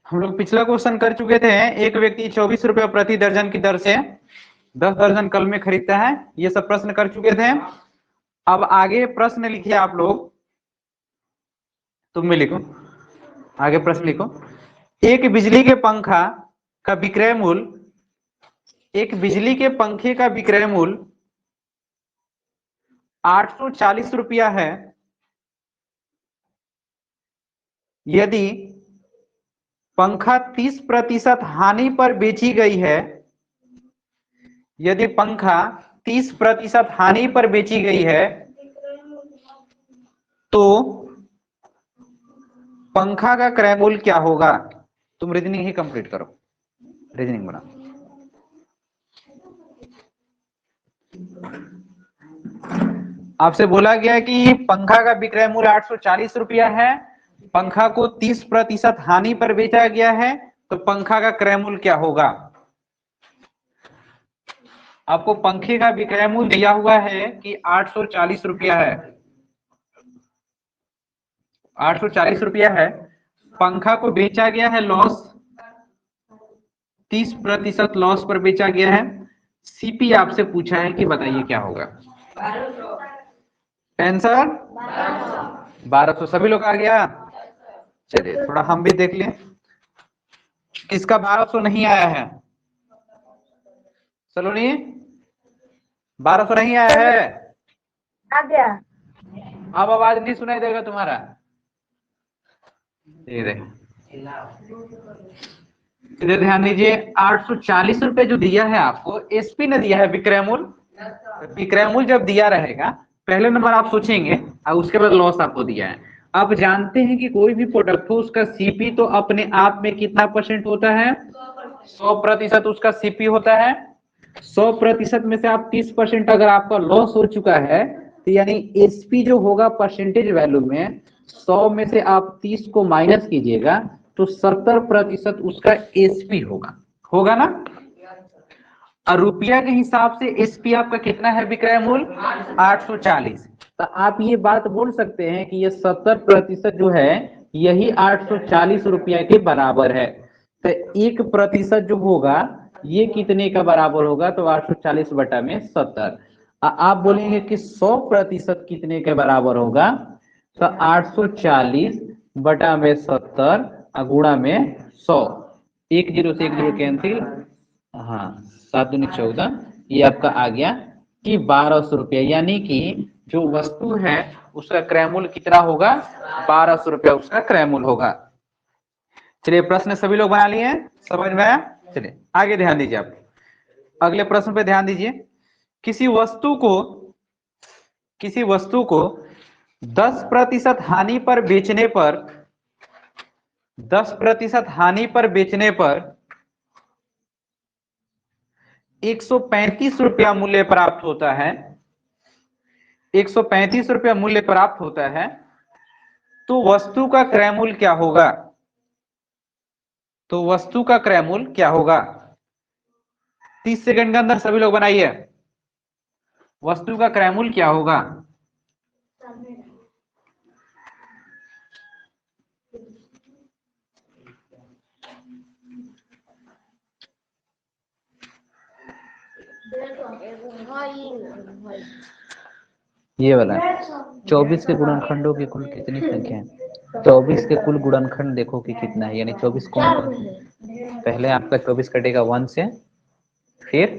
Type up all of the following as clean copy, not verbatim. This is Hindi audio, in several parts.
हम लोग पिछला क्वेश्चन कर चुके थे। एक व्यक्ति 24 रुपया प्रति दर्जन की दर से 10 दर्जन कलमें खरीदता है। ये सब प्रश्न कर चुके थे। अब आगे प्रश्न लिखिए आप लोग, तुम भी लिखो, आगे प्रश्न लिखो। एक बिजली के पंखा का विक्रय मूल्य, एक बिजली के पंखे का विक्रय मूल्य 840 रुपया है। यदि पंखा 30% हानि पर बेची गई है, यदि पंखा 30% हानि पर बेची गई है, तो पंखा का क्रय मूल्य क्या होगा? तुम रीजनिंग ही कंप्लीट करो, रीजनिंग बना। आपसे बोला गया कि पंखा का विक्रय मूल्य 840 रुपया है, पंखा को 30% हानि पर बेचा गया है, तो पंखा का क्रय मूल्य क्या होगा? आपको पंखे का विक्रय मूल्य दिया हुआ है कि 840 रुपया है, 840 रुपया है। पंखा को बेचा गया है लॉस, 30% लॉस पर बेचा गया है। सीपी आपसे पूछा है कि बताइए क्या होगा? आंसर 1200। सभी लोग आ गया? चलिए थोड़ा हम भी देख लें किसका 1200 नहीं आया है। सलोनी 1200 नहीं आया है? आ गया। अब आवाज नहीं सुनाई देगा तुम्हारा। इधर ध्यान दीजिए, 840 रुपए जो दिया है आपको, एसपी ने दिया है विक्रय मूल्य। विक्रय मूल्य जब दिया रहेगा, पहले नंबर आप सोचेंगे और उसके बाद लॉस आपको दिया है। आप जानते हैं कि कोई भी प्रोडक्ट हो उसका सीपी तो अपने आप में कितना परसेंट होता है? 100% उसका सीपी होता है। 100% में से आप 30% अगर आपका लॉस हो चुका है, तो यानी एसपी जो होगा परसेंटेज वैल्यू में 100 में से आप 30 को माइनस कीजिएगा तो 70% उसका एसपी होगा, होगा ना? और रुपया के हिसाब से एसपी आपका कितना है विक्रय मूल्य? 840। तो आप ये बात बोल सकते हैं कि ये 70% जो है यही 840 रुपया के बराबर है। तो 1% जो होगा ये कितने का बराबर होगा? तो 840 बटा में 70। आप बोलेंगे कि 100% कितने के बराबर होगा? तो 840 बटा में 70 गुणा में 100। 1 0 से 1 0 कैंसिल, हाँ 7 दूनी 14। ये आपका आ गया कि 1200 रुपया, यानी कि जो वस्तु है उसका क्रय मूल्य कितना होगा? 1200 रुपया उसका क्रय मूल्य होगा। चलिए प्रश्न सभी लोग बना लिए, समझ में आया? चलिए आगे ध्यान दीजिए, आप अगले प्रश्न पे ध्यान दीजिए। किसी वस्तु को 10% हानि पर बेचने पर 10% हानि पर बेचने पर 135 रुपया मूल्य प्राप्त होता है, 135 रुपया मूल्य प्राप्त होता है, तो वस्तु का क्रय मूल्य क्या होगा? तो वस्तु का क्रय मूल्य क्या होगा? 30 सेकंड के अंदर सभी लोग बनाइए, वस्तु का क्रय मूल्य क्या होगा? ये वाला 24 के गुणनखंडों की कुल कितनी संख्या है? 24 के कुल गुणनखंड देखो कि कितना है, यानी 24 कौन? पहले आपका 24 कटेगा 1 से, फिर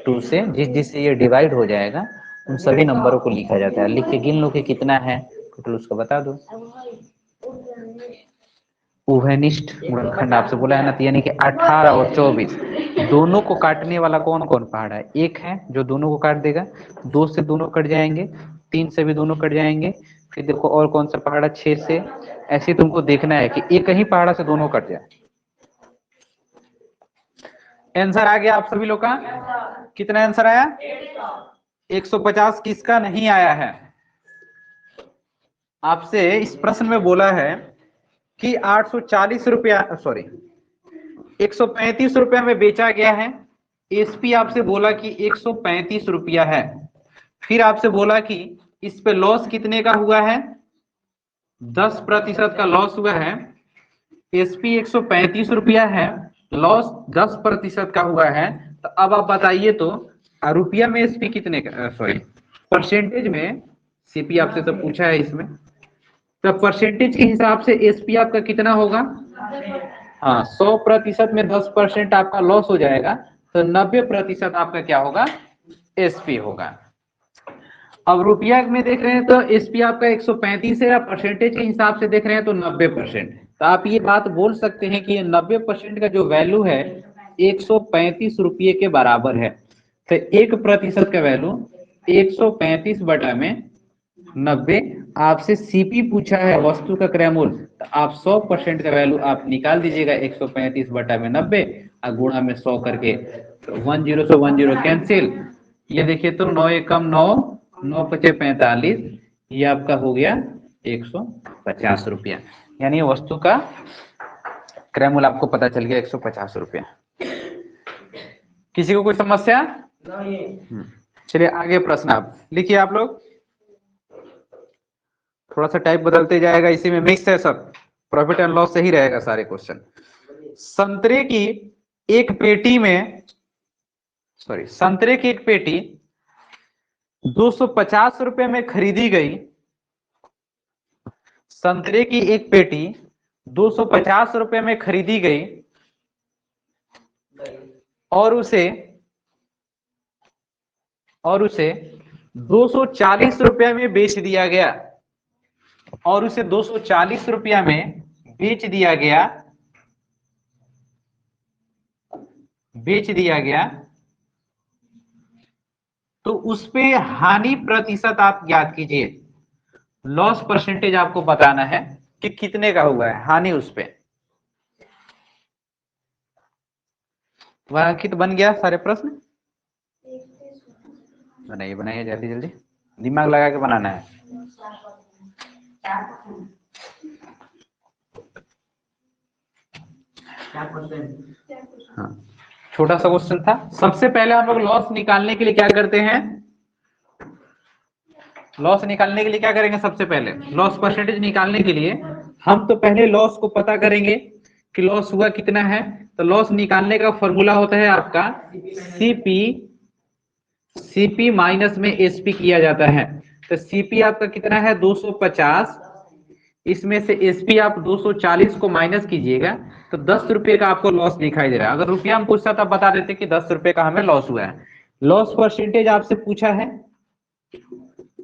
2 से, जिससे ये डिवाइड हो जाएगा उन सभी नंबरों को लिखा जाता है। लिख के गिन लो कि कितना है टोटल, उसको बता दो। उभयनिष्ठ गुणनखंड आपसे बोला है ना, तो यानी कि 18 और 24 दोनों को काटने वाला कौन कौन पहाड़ है? एक है जो दोनों को काट देगा, 2 से दोनों कट जाएंगे, 3 से भी दोनों कट जाएंगे, फिर देखो और कौन सा पहाड़ है 6 से। ऐसे तुमको देखना है कि एक ही पहाड़ा से दोनों कट जाए। आंसर आ गया आप सभी लोग का? कितना आंसर आया? 150 किसका नहीं आया है? आपसे इस प्रश्न में बोला है कि 840 रुपया, सॉरी 135 रुपया में बेचा गया है। एसपी आपसे बोला कि 135 रुपया है। फिर आपसे बोला कि इस पे लॉस कितने का हुआ है? 10% का लॉस हुआ है। एसपी 135 रुपया है, लॉस 10% का हुआ है। तो अब आप बताइए तो रुपया में एसपी कितने का, सॉरी परसेंटेज में सीपी आपसे तो पूछा है इसमें, तो परसेंटेज के हिसाब से एसपी आपका कितना होगा? हाँ, 100% में 10% आपका लॉस हो जाएगा, तो 90% आपका क्या होगा? एसपी होगा। अब रुपया में देख रहे हैं तो एसपी आपका 135 है, या परसेंटेज के हिसाब से देख रहे हैं तो 90%। तो आप ये बात बोल सकते हैं कि ये 90% का जो वैल्यू है 135 रुपये के बराबर है। तो 1% का वैल्यू 135 बटा में 90। आपसे सीपी पूछा है वस्तु का क्रय मूल्य, तो आप 100% का वैल्यू आप निकाल दीजिएगा 135 बटा में 90 और गुणा में 100 करके, तो 10 से 10 कैंसिल। ये देखिए तो 9 एकम 9, 9 पचे 45, ये आपका हो गया 150 रुपया। यानी वस्तु का क्रय मूल्य आपको पता चल गया 150 रुपया। किसी को कोई समस्या? चलिए आगे प्रश्न आप लिखिए। आप लोग थोड़ा सा टाइप बदलते जाएगा, इसी में मिक्स है सब, प्रॉफिट एंड लॉस से ही रहेगा सारे क्वेश्चन। संतरे की एक पेटी में, सॉरी संतरे की एक पेटी 250 रुपए में खरीदी गई। संतरे की एक पेटी 250 रुपए में खरीदी गई और उसे 240 रुपए में बेच दिया गया, और उसे 240 रुपया में बेच दिया गया, तो उस पे हानि प्रतिशत आप ज्ञात कीजिए। लॉस परसेंटेज आपको बताना है कि कितने का हुआ है हानि उस पे। अंकित बन गया सारे प्रश्न? बनाइए जल्दी जल्दी, दिमाग लगा के बनाना है। हाँ, छोटा सा क्वेश्चन था। सबसे पहले हम लोग लॉस निकालने के लिए क्या करते हैं? लॉस निकालने के लिए क्या करेंगे? सबसे पहले लॉस परसेंटेज निकालने के लिए हम तो पहले लॉस को पता करेंगे कि लॉस हुआ कितना है। तो लॉस निकालने का फॉर्मूला होता है आपका सीपी माइनस में एसपी किया जाता है। तो सीपी आपका कितना है? 250, इसमें से एसपी आप 240 को माइनस कीजिएगा, तो 10 रुपए का आपको लॉस दिखाई दे रहा है। अगर रुपया हम पूछता तो बता देते कि 10 रुपए का हमें लॉस हुआ है। लॉस परसेंटेज आपसे पूछा है,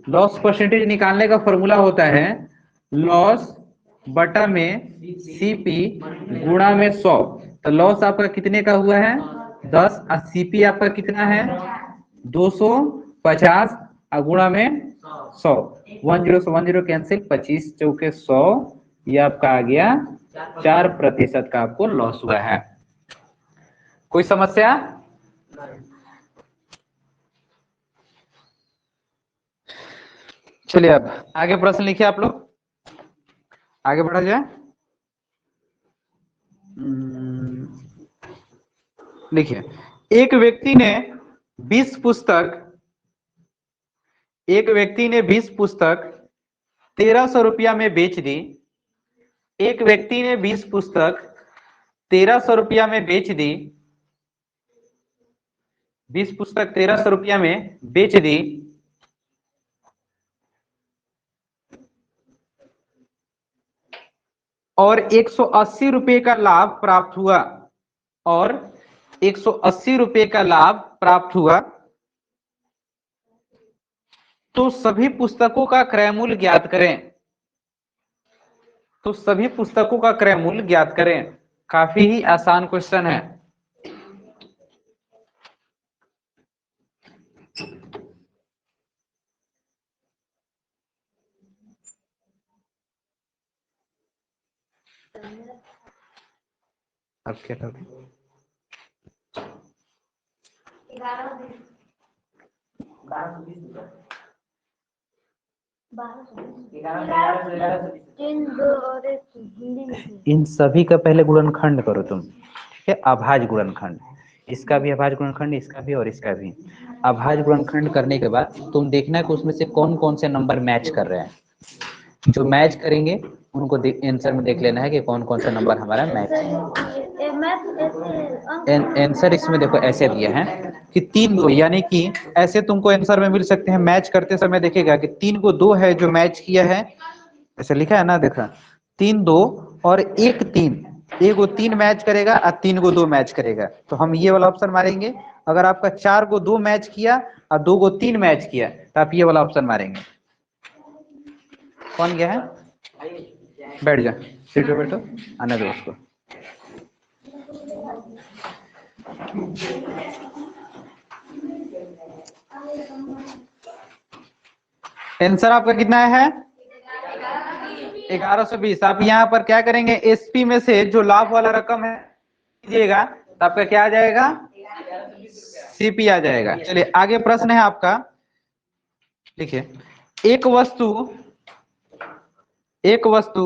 लॉस परसेंटेज निकालने का फॉर्मूला होता है लॉस बटा में सीपी गुणा में 100। तो लॉस आपका कितने का हुआ है? 10, और सीपी आपका कितना है? 250 और गुणा में 100। 10 से 10 कैंसिल, 25 चौके 100, ये आपका आ गया 4% का आपको लॉस हुआ है। कोई समस्या? चलिए अब आगे प्रश्न लिखिए। आप लोग आगे बढ़ा जाए। लिखिए, एक व्यक्ति ने 20 पुस्तक 1300 रुपया में बेच दी। एक व्यक्ति ने 20 पुस्तक 1300 रुपया में बेच दी। 20 पुस्तक 1300 रुपया में बेच दी और 180 रुपये का लाभ प्राप्त हुआ, और 180 रुपये का लाभ प्राप्त हुआ। तो सभी पुस्तकों का क्रय मूल्य ज्ञात करें। तो सभी पुस्तकों का क्रय मूल्य ज्ञात करें। काफी ही आसान क्वेश्चन है। अब क्या करें? 11 इन सभी का पहले गुणनखंड करो तुम, ठीक है? अभाज्य गुणनखंड, इसका भी अभाज्य गुणनखंड, इसका भी और इसका भी। अभाज्य गुणनखंड करने के बाद तुम देखना कि उसमें से कौन कौन से नंबर मैच कर रहे हैं। जो मैच करेंगे उनको आंसर में देख लेना है कि कौन कौन सा नंबर हमारा मैच है। आंसर इसमें देखो ऐसे दिया है कि 3 2, यानी कि ऐसे तुमको आंसर में मिल सकते हैं। मैच करते समय देखेगा कि 3 को 2 है जो मैच किया है, ऐसे लिखा है ना, देखा 3 2 और 1 3, 1 को 3 मैच करेगा और 3 को 2 मैच करेगा, तो हम ये वाला ऑप्शन मारेंगे। अगर आपका 4 को 2 मैच किया और 2 को 3 मैच किया तो आप ये वाला ऑप्शन मारेंगे। कौन गया है? बैठ जा, सीट पे बैठो, आने दो उसको। आंसर आपका कितना है? 1120। आप यहाँ पर क्या करेंगे, एसपी में से जो लाभ वाला रकम है दीजिएगा तो आपका क्या आ जाएगा? सीपी आ जाएगा। चलिए आगे प्रश्न है आपका, देखिए एक वस्तु एक वस्तु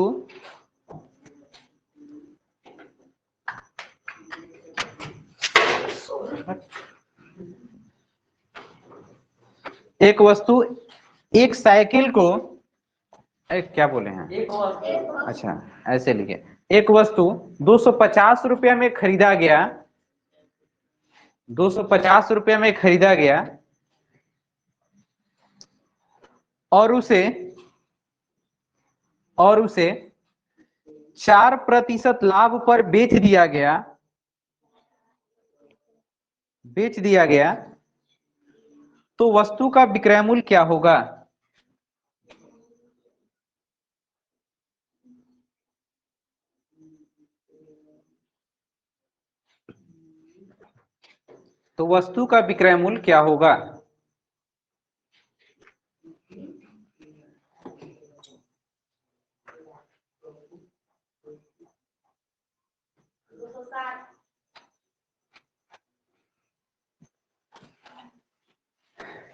एक साइकिल को, क्या बोले हैं, अच्छा ऐसे लिखे, एक वस्तु 250 रुपया में खरीदा गया, 250 रुपया में खरीदा गया और उसे 4% लाभ पर बेच दिया गया, तो वस्तु का विक्रय मूल्य क्या होगा? तो वस्तु का विक्रय मूल्य क्या होगा?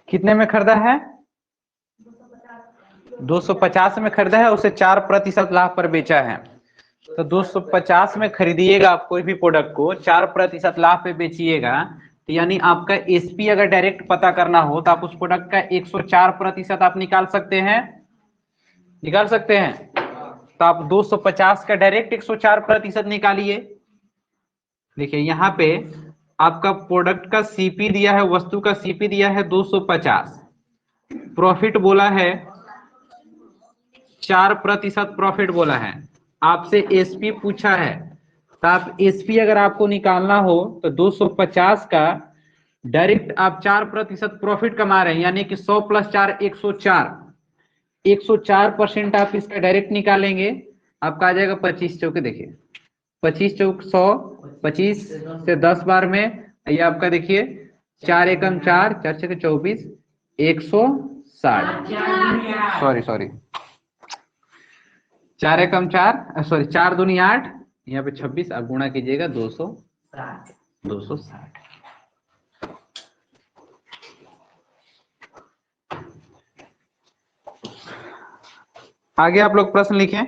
कितने में खरीदा है? 250 में खरीदा है, उसे 4% लाभ पर बेचा है। तो 250 में खरीदिएगा आप कोई भी प्रोडक्ट को, 4% लाभ पे बेचिएगा, तो यानी आपका एसपी अगर डायरेक्ट पता करना हो तो आप उस प्रोडक्ट का 104% आप निकाल सकते हैं। तो आप 250 का डायरेक्ट 104% निकालिए। देखिए यहाँ पे आपका प्रोडक्ट का सीपी दिया है, वस्तु का सीपी दिया है 250, प्रॉफिट बोला है 4% प्रॉफिट बोला है, आपसे एसपी पूछा है, तो आप एसपी अगर आपको निकालना हो तो 250 का डायरेक्ट आप 4% प्रॉफिट कमा रहे हैं, यानी कि 100 + 4 104, 104% आप इसका डायरेक्ट निकालेंगे, आपका आ जाएगा 25 चौके, देखिए 25 चौक 100, 25 से 10 बार में ये आपका देखिए 4 एकम 4, 4 छके 24, 160, सॉरी 4 एकम 4, सॉरी 4 दूनी 8, यहाँ पे 26, आप गुणा कीजिएगा 260। आगे आप लोग प्रश्न लिखें।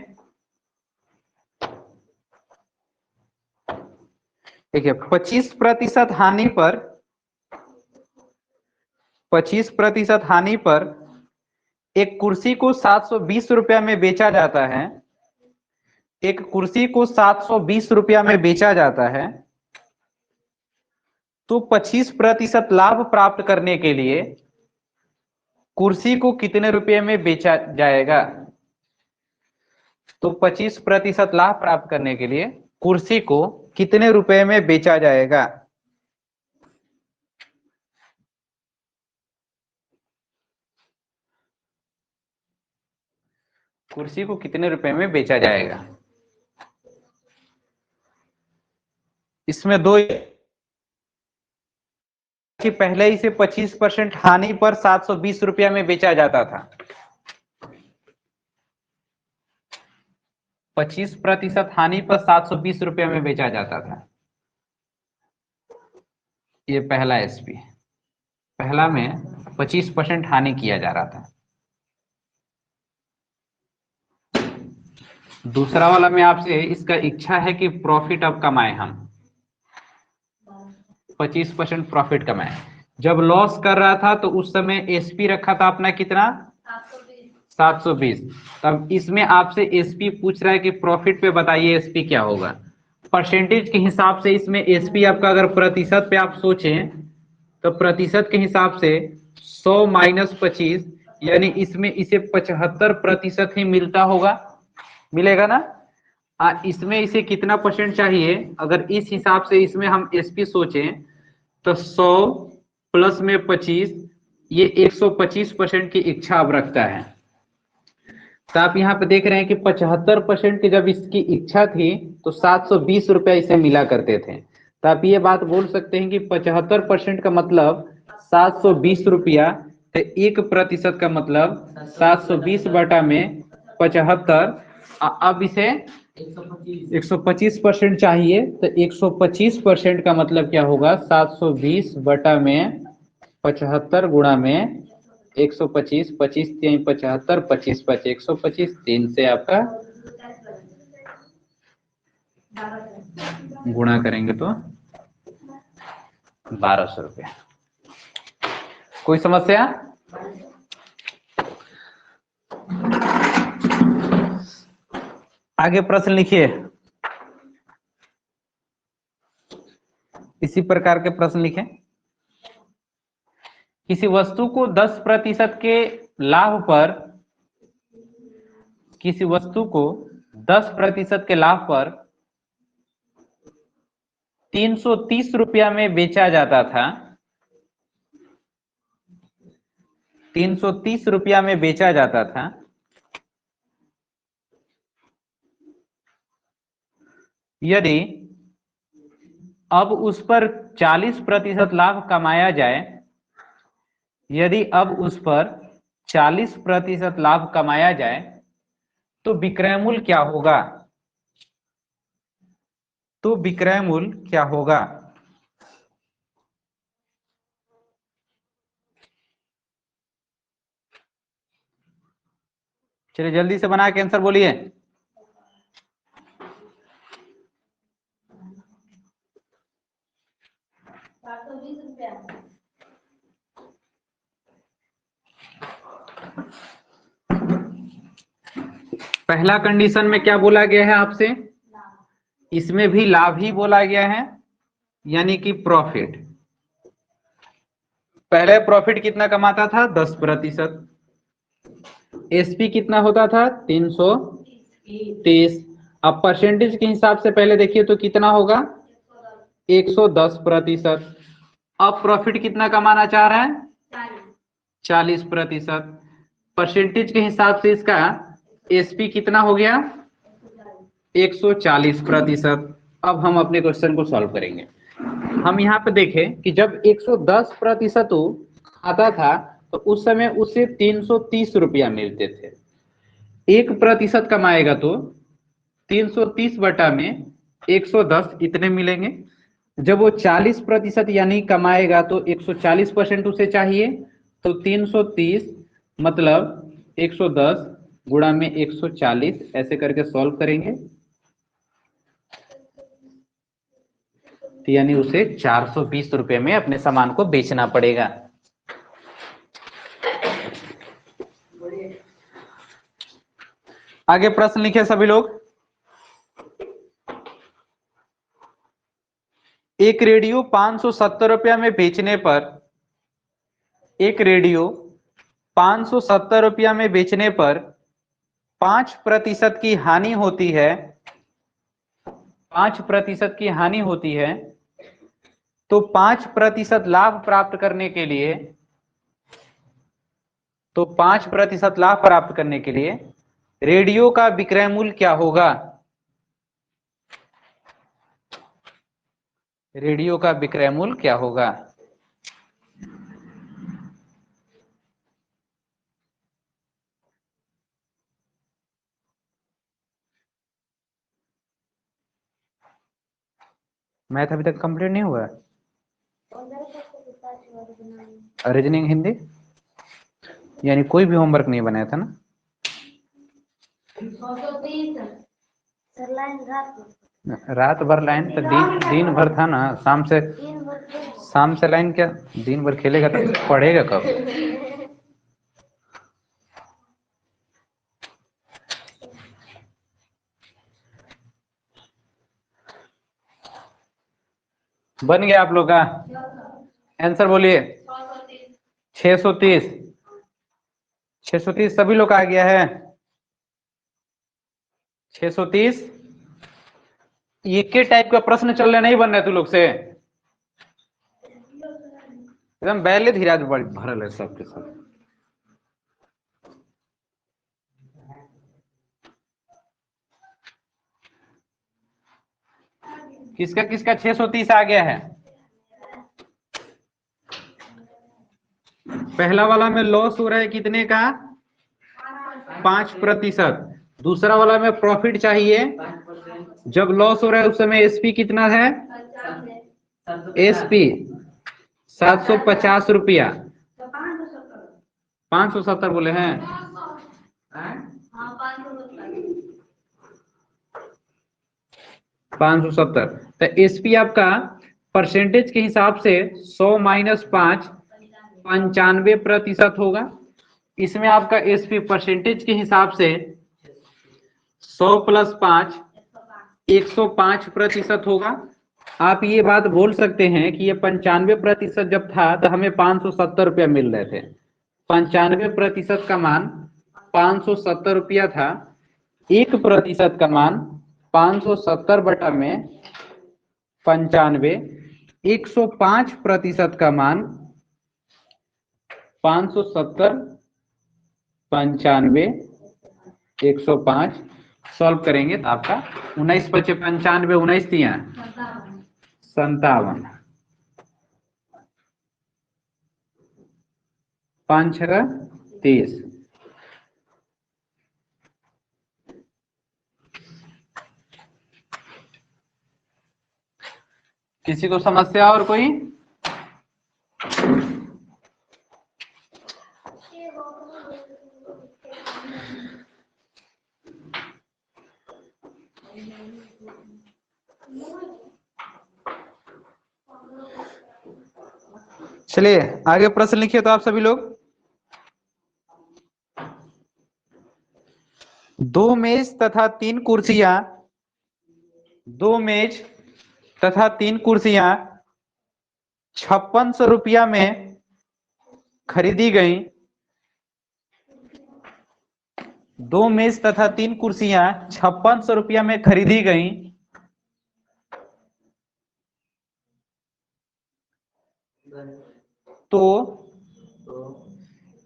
देखिए 25% हानि पर 25% हानि पर एक कुर्सी को 720 रुपया में बेचा जाता है, एक कुर्सी को 720 रुपया में बेचा जाता है, तो 25% लाभ प्राप्त करने के लिए कुर्सी को कितने रुपये में बेचा जाएगा? तो 25% लाभ प्राप्त करने के लिए कुर्सी को कितने रुपए में बेचा जाएगा? कुर्सी को कितने रुपए में बेचा जाएगा? इसमें दो कि पहले ही से 25% हानि पर 720 रुपया में बेचा जाता था, 25% हानि पर 720 रुपया में बेचा जाता था। ये पहला एसपी, पहला में 25% हानि किया जा रहा था। दूसरा वाला में आपसे इसका इच्छा है कि प्रॉफिट अब कमाए, हम 25% प्रॉफिट कमाए। जब लॉस कर रहा था तो उस समय एसपी रखा था अपना कितना? 720। तब इसमें आपसे एसपी पूछ रहा है कि प्रॉफिट पे बताइए एसपी क्या होगा। परसेंटेज के हिसाब से इसमें एसपी आपका अगर प्रतिशत पे आप सोचें तो प्रतिशत के हिसाब से 100 माइनस 25, यानी इसमें इसे 75% ही मिलता होगा, मिलेगा ना। इसमें इसे कितना परसेंट चाहिए, अगर इस हिसाब से इसमें हम एसपी सोचें तो 100 प्लस में 25, ये 125% की इच्छा अब रखता है। तो आप यहाँ पे देख रहे हैं कि 75% की जब इसकी इच्छा थी तो 720 रुपया इसे मिला करते थे। तो आप ये बात बोल सकते हैं कि 75% का मतलब 720 रुपया, तो 1% का मतलब 720 बटा में 75। अब इसे 125% चाहिए, तो 125% का मतलब क्या होगा, 720 बटा में 75 गुणा में 125, 25 3 75, 25 5 125, 3 से आपका गुणा करेंगे तो 1200 रुपये। कोई समस्या? आगे प्रश्न लिखिए। इसी प्रकार के प्रश्न लिखें। किसी वस्तु को 10% के लाभ पर, किसी वस्तु को 10% के लाभ पर 330 रुपया में बेचा जाता था, 330 रुपया में बेचा जाता था। यदि अब उस पर 40% लाभ कमाया जाए, यदि अब उस पर 40% लाभ कमाया जाए तो विक्रय मूल्य क्या होगा, तो विक्रय मूल्य क्या होगा। चलिए जल्दी से बना के आंसर बोलिए। पहला कंडीशन में क्या बोला गया है आपसे, इसमें भी लाभ ही बोला गया है, यानी कि प्रॉफिट। पहले प्रॉफिट कितना कमाता था, 10%। एसपी कितना होता था, 330। अब परसेंटेज के हिसाब से पहले देखिए तो कितना होगा, 110%। अब प्रॉफिट कितना कमाना चाह रहा है, 40%। परसेंटेज के हिसाब से इसका एसपी कितना हो गया, 140%। अब हम अपने क्वेश्चन को सॉल्व करेंगे। हम यहाँ पे देखें कि जब 110% आता था तो उस समय उसे 330 रुपया मिलते थे। 1% कमाएगा तो 330 बटा में 110 इतने मिलेंगे। जब वो 40% यानी कमाएगा तो 140% उसे चाहिए, तो 330 मतलब 110 गुणा में 140, ऐसे करके सॉल्व करेंगे तो यानी उसे 420 रुपए में अपने सामान को बेचना पड़ेगा। आगे प्रश्न लिखे सभी लोग। एक रेडियो 570 रुपया में बेचने पर, एक रेडियो 570 रुपया में बेचने पर 5% की हानि होती है, 5% की हानि होती है, तो 5% लाभ प्राप्त करने के लिए, तो 5% लाभ प्राप्त करने के लिए रेडियो का विक्रय मूल्य क्या होगा, रेडियो का विक्रय मूल्य क्या होगा। मैथ अभी तक कंप्लीट नहीं हुआ, रीजनिंग हिंदी यानी कोई भी होमवर्क नहीं बनाया था ना। रात भर लाइन तो दिन भर था ना, शाम से लाइन क्या, दिन भर खेलेगा तो पढ़ेगा कब। बन गया आप लोग का आंसर? बोलिए। 630। 630 सभी लोग का आ गया है? 630। ये के टाइप का प्रश्न चल रहा नहीं बन रहा तू लोग से? एकदम बैले धीराज भरल है सबके सब। किसका किसका 630 आ गया है? पहला वाला में लॉस हो रहा है कितने का? 5%। दूसरा वाला में प्रॉफिट चाहिए। जब लॉस हो रहा है उस समय एसपी कितना है? एसपी 750 रुपया। 570 बोले हैं? 570। तो एसपी आपका परसेंटेज के हिसाब से 100 माइनस 5 95% होगा। इसमें आपका एसपी परसेंटेज के हिसाब से 100 प्लस 5 105% होगा। आप ये बात बोल सकते हैं कि ये 95% जब था तो हमें 570 रुपया मिल रहे थे। 95% का मान 570 रुपया था। 1% का मान 570 बटा में 95। 105% का मान 570 95 105 सॉल्व करेंगे तो आपका 19 25 95 19 दिया 57 5 6 30। किसी को समस्या और कोई? चलिए आगे प्रश्न लिखिए तो आप सभी लोग। 2 मेज तथा 3 कुर्सियां 2 मेज तथा 3 कुर्सियां 5600 रुपया में खरीदी गई। 2 मेज तथा 3 कुर्सियां 5600 रुपया में खरीदी गई। तो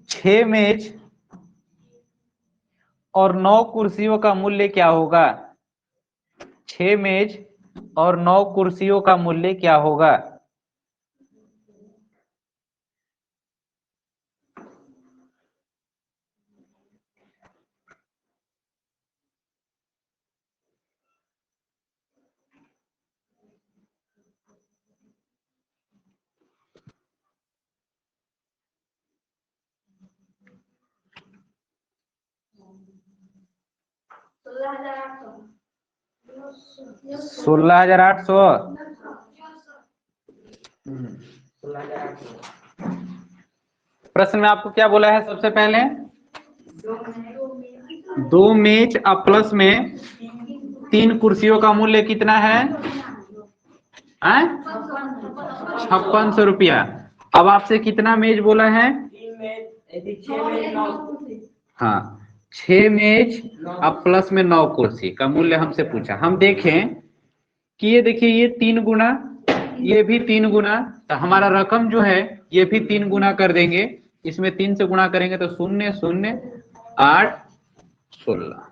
6 मेज और 9 कुर्सियों का मूल्य क्या होगा? 6 मेज और 9 कुर्सियों का मूल्य क्या होगा? सोलह हजार 800। प्रश्न में आपको क्या बोला है? सबसे पहले 2 मेज और प्लस में 3 कुर्सियों का मूल्य कितना है? 5600 रुपया। अब आपसे कितना मेज बोला है? हाँ 6 मेज और प्लस में 9 कुर्सी का मूल्य हमसे पूछा। हम देखें कि ये देखिए ये 3 गुना, ये भी 3 गुना, तो हमारा रकम जो है ये भी 3 गुना कर देंगे। इसमें 3 से गुणा करेंगे तो 0 0 8 16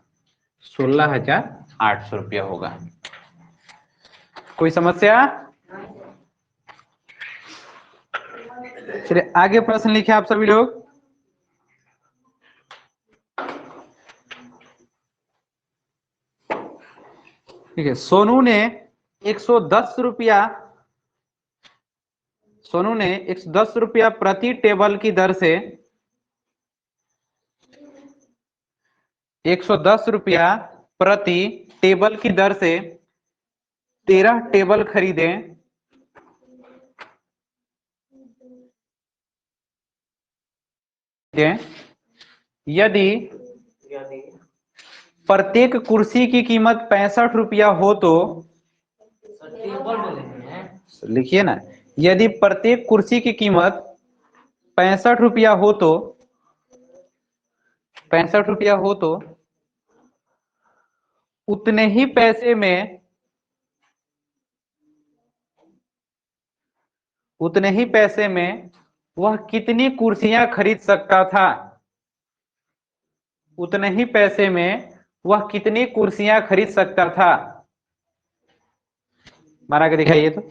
16,800 रुपया होगा। कोई समस्या? चलिए आगे प्रश्न लिखे आप सभी लोग। ठीक है। सोनू ने 110 रुपया प्रति टेबल की दर से 110 रुपया प्रति टेबल की दर से 13 टेबल खरीदे। यदि प्रत्येक कुर्सी की कीमत 65 रुपया हो तो लिखिए ना, यदि प्रत्येक कुर्सी की कीमत 65 रुपया हो तो 65 रुपया हो तो उतने ही पैसे में वह कितनी कुर्सियां खरीद सकता था। उतने ही पैसे में वह कितनी कुर्सियां खरीद सकता था। बना के दिखाइए तो।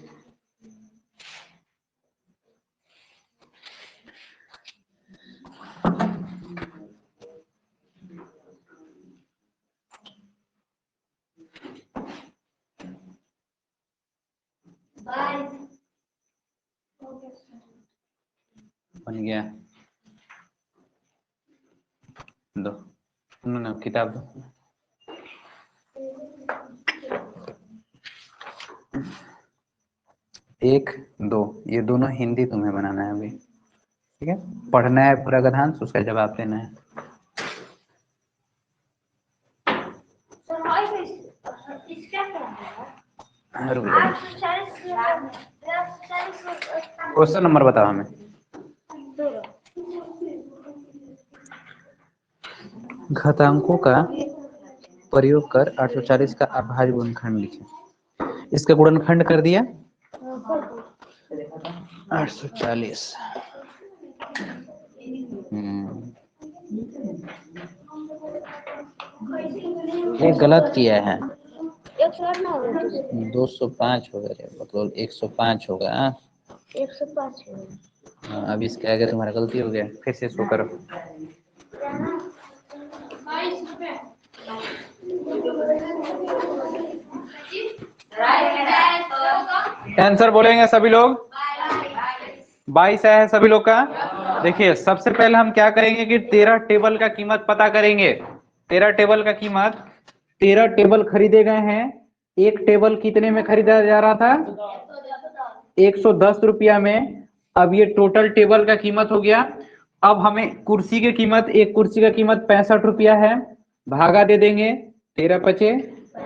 बन गया, दो ना किताब दो। एक दो, ये दोनों हिंदी तुम्हें बनाना है अभी, ठीक है। पढ़ना है पूरा गद्यांश, उसका जवाब देना है। क्वेश्चन नंबर बताओ हमें। घातांकों का प्रयोग कर 840 का अभाज्य गुणनखंड लिखें। इसका गुणनखंड कर दिया 840। ये गलत किया है, 205 होगा, मतलब 105 होगा। 105 हाँ, अब इसके आगे तुम्हारा गलती हो गया, फिर से शो करो। आंसर बोलेंगे सभी लोग। 22 है सभी लोग का। देखिए सबसे पहले हम क्या करेंगे कि 13 टेबल का कीमत पता करेंगे। 13 टेबल का कीमत, 13 टेबल खरीदे गए हैं। एक टेबल कितने में खरीदा जा रहा था? 110 रुपया में। अब ये टोटल टेबल का कीमत हो गया। अब हमें कुर्सी की कीमत, एक कुर्सी का कीमत 65 रुपया है, भागा दे देंगे 13 पचे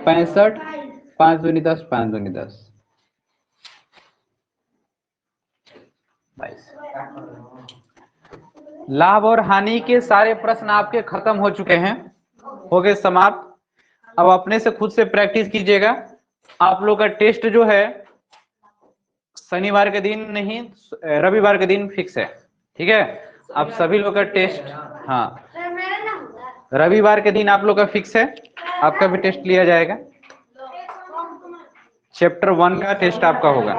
65, 5 दूनी 10, 5 दूनी 10, 22। लाभ और हानि के सारे प्रश्न आपके खत्म हो चुके हैं, हो गए समाप्त। अब अपने से खुद से प्रैक्टिस कीजिएगा। आप लोग का टेस्ट जो है शनिवार के दिन नहीं, रविवार के दिन फिक्स है, ठीक है। आप सभी लोग का टेस्ट, हाँ रविवार के दिन आप लोग का फिक्स है, आपका भी टेस्ट लिया जाएगा। चैप्टर 1 का टेस्ट आपका होगा,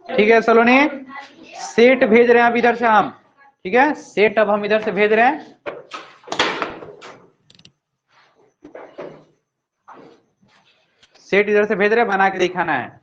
ठीक है। सलोनी सेट भेज रहे हैं अब इधर से हम, ठीक है। सेट अब हम इधर से भेज रहे हैं, सेट इधर से भेज रहे हैं, बना के दिखाना है।